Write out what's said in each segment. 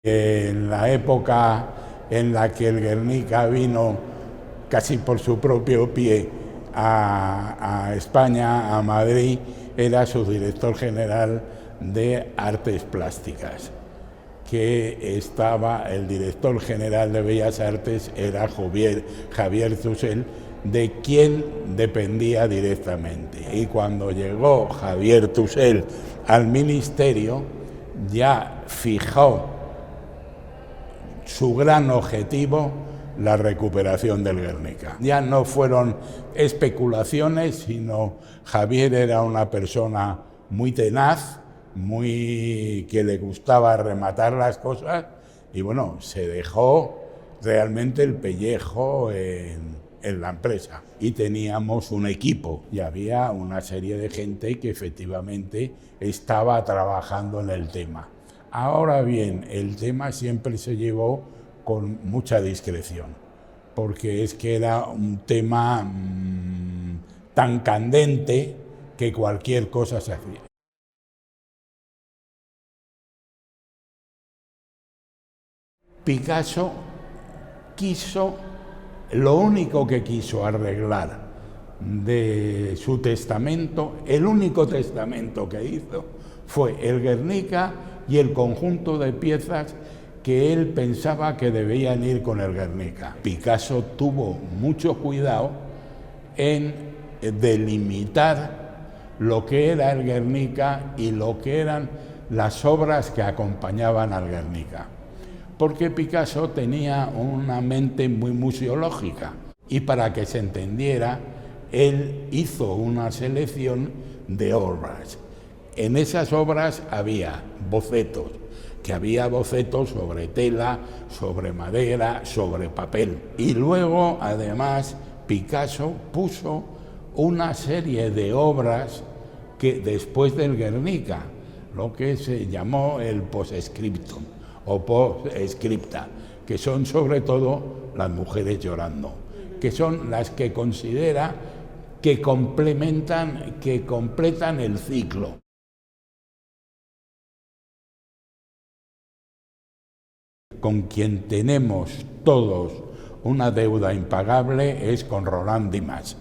En la época en la que el Guernica vino casi por su propio pie a España, a Madrid, era su director general de Artes Plásticas, que estaba, el director general de Bellas Artes era Javier Tusell, de quien dependía directamente. Y cuando llegó Javier Tusell al ministerio, ya fijó su gran objetivo, la recuperación del Guernica. Ya no fueron especulaciones, sino Javier era una persona muy tenaz, que le gustaba rematar las cosas, y bueno, se dejó realmente el pellejo en la empresa. Y teníamos un equipo y había una serie de gente que efectivamente estaba trabajando en el tema. Ahora bien, el tema siempre se llevó con mucha discreción, porque es que era un tema tan candente que cualquier cosa se hacía. Picasso lo único que quiso arreglar de su testamento, el único testamento que hizo fue el Guernica y el conjunto de piezas que él pensaba que debían ir con el Guernica. Picasso tuvo mucho cuidado en delimitar lo que era el Guernica y lo que eran las obras que acompañaban al Guernica, porque Picasso tenía una mente muy museológica y para que se entendiera, él hizo una selección de obras. En esas obras había bocetos, que había bocetos sobre tela, sobre madera, sobre papel. Y luego, además, Picasso puso una serie de obras que después del Guernica, lo que se llamó el postscriptum o postscripta, que son sobre todo las mujeres llorando, que son las que considera que completan el ciclo. Con quien tenemos todos una deuda impagable es con Roland Dimas.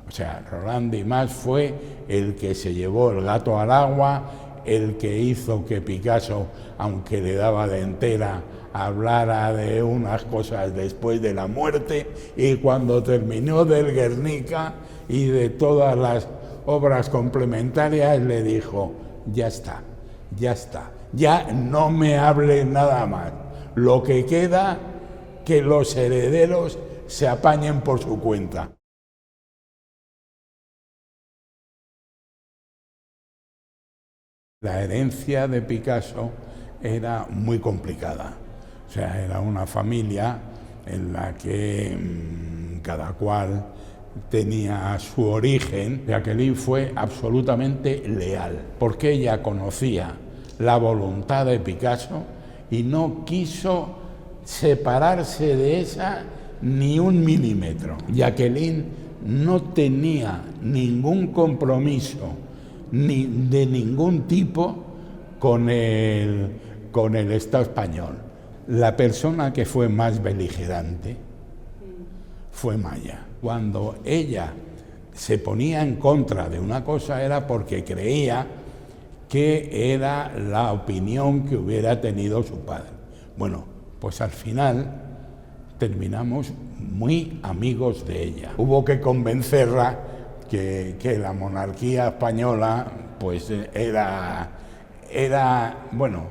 O sea, Roland Dimas fue el que se llevó el gato al agua, el que hizo que Picasso, aunque le daba de entera, hablara de unas cosas después de la muerte, y cuando terminó del Guernica y de todas las obras complementarias le dijo: ya está, ya no me hable nada más. Lo que queda, que los herederos se apañen por su cuenta. La herencia de Picasso era muy complicada. O sea, era una familia en la que cada cual tenía su origen. Jacqueline fue absolutamente leal, porque ella conocía la voluntad de Picasso y no quiso separarse de esa ni un milímetro. Jacqueline no tenía ningún compromiso ni de ningún tipo con el Estado español. La persona que fue más beligerante fue Maya. Cuando ella se ponía en contra de una cosa era porque creía que era la opinión que hubiera tenido su padre. Bueno, pues al final terminamos muy amigos de ella. Hubo que convencerla que la monarquía española pues era, bueno,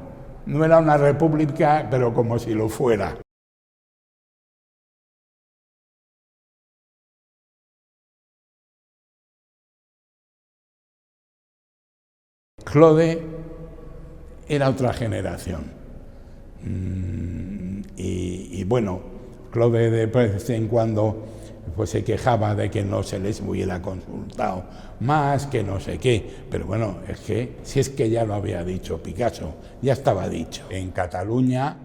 no era una república, pero como si lo fuera. Claude era otra generación. Y bueno, Claude de vez en cuando pues se quejaba de que no se les hubiera consultado más, que no sé qué, pero bueno, es que si es que ya lo había dicho Picasso, ya estaba dicho. En Cataluña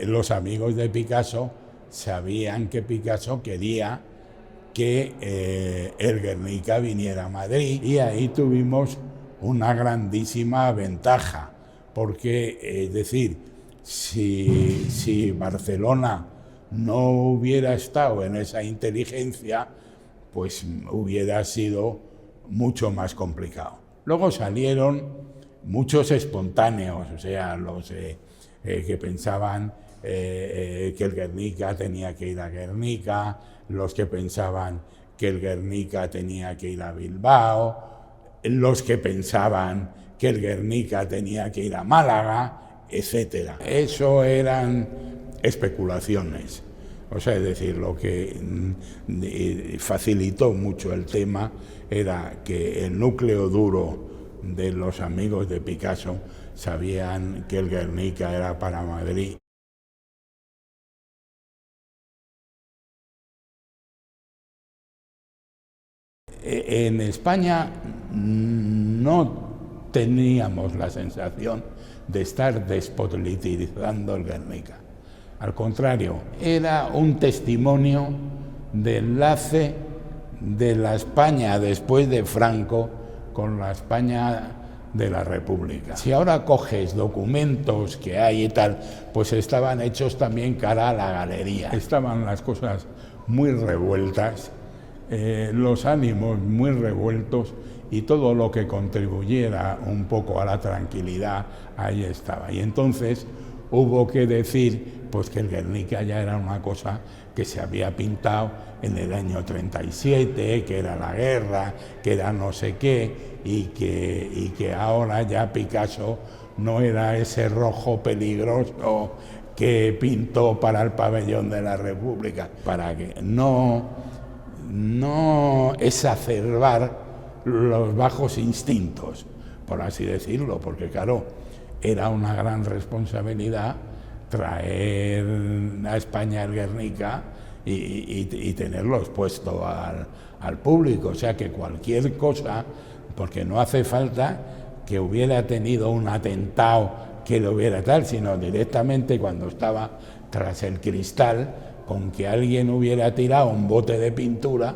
los amigos de Picasso sabían que Picasso quería que el Guernica viniera a Madrid, y ahí tuvimos una grandísima ventaja, porque, es decir, Si Barcelona no hubiera estado en esa inteligencia, pues hubiera sido mucho más complicado. Luego salieron muchos espontáneos, o sea, los que pensaban que el Guernica tenía que ir a Guernica, los que pensaban que el Guernica tenía que ir a Bilbao, los que pensaban que el Guernica tenía que ir a Málaga, etc. Eso eran especulaciones. O sea, es decir, lo que facilitó mucho el tema era que el núcleo duro de los amigos de Picasso sabían que el Guernica era para Madrid. En España no teníamos la sensación de estar despolitizando el Guernica. Al contrario, era un testimonio de enlace de la España después de Franco con la España de la República. Si ahora coges documentos que hay y tal, pues estaban hechos también cara a la galería. Estaban las cosas muy revueltas, los ánimos muy revueltos, y todo lo que contribuyera un poco a la tranquilidad, ahí estaba. Y entonces hubo que decir pues que el Guernica ya era una cosa que se había pintado en el año 37, que era la guerra, que era no sé qué, y que ahora ya Picasso no era ese rojo peligroso que pintó para el pabellón de la República, para que no exacerbar los bajos instintos, por así decirlo, porque claro, era una gran responsabilidad traer a España el Guernica y tenerlo expuesto al público. O sea que cualquier cosa, porque no hace falta que hubiera tenido un atentado que lo hubiera tal, sino directamente cuando estaba tras el cristal, con que alguien hubiera tirado un bote de pintura,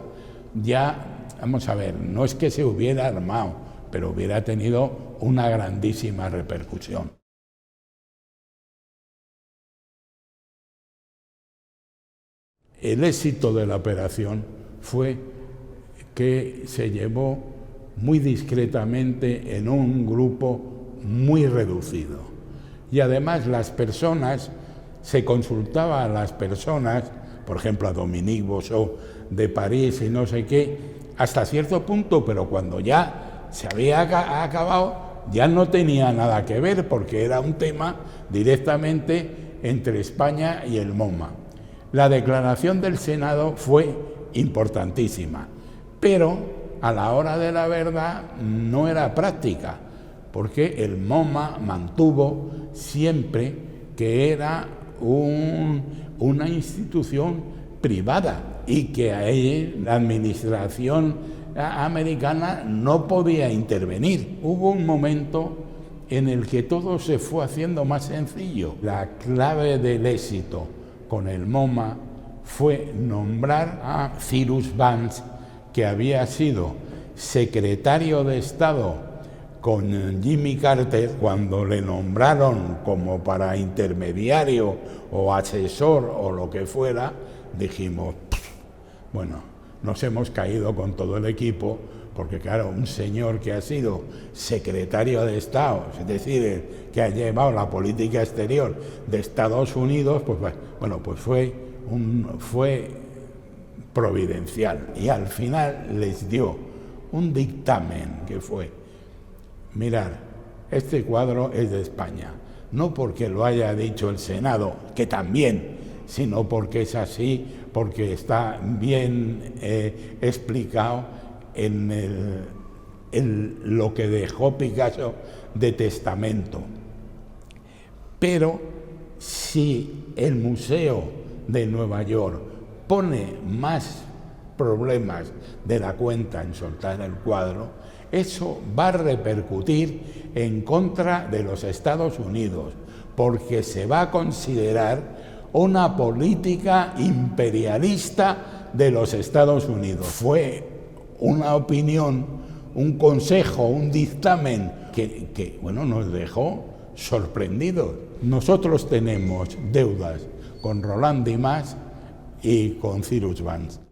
ya, vamos a ver, no es que se hubiera armado, pero hubiera tenido una grandísima repercusión. El éxito de la operación fue que se llevó muy discretamente en un grupo muy reducido. Y además las personas, se consultaba a las personas, por ejemplo a Dominique Bosseau de París y no sé qué, hasta cierto punto, pero cuando ya se había acabado, ya no tenía nada que ver, porque era un tema directamente entre España y el MoMA. La declaración del Senado fue importantísima, pero a la hora de la verdad no era práctica, porque el MoMA mantuvo siempre que era una institución privada y que ahí la administración americana no podía intervenir. Hubo un momento en el que todo se fue haciendo más sencillo. La clave del éxito con el MoMA fue nombrar a Cyrus Vance, que había sido secretario de Estado con Jimmy Carter. Cuando le nombraron como para intermediario o asesor o lo que fuera, dijimos, bueno, nos hemos caído con todo el equipo, porque claro, un señor que ha sido secretario de Estado, es decir, que ha llevado la política exterior de Estados Unidos, pues bueno, pues fue providencial. Y al final les dio un dictamen que fue: mirad, este cuadro es de España, no porque lo haya dicho el Senado, que también, sino porque es así, porque está bien explicado en lo que dejó Picasso de testamento. Pero si el Museo de Nueva York pone más problemas de la cuenta en soltar el cuadro, eso va a repercutir en contra de los Estados Unidos, porque se va a considerar una política imperialista de los Estados Unidos. Fue una opinión, un consejo, un dictamen que bueno, nos dejó sorprendidos. Nosotros tenemos deudas con Roland Dimas y con Cyrus Vance.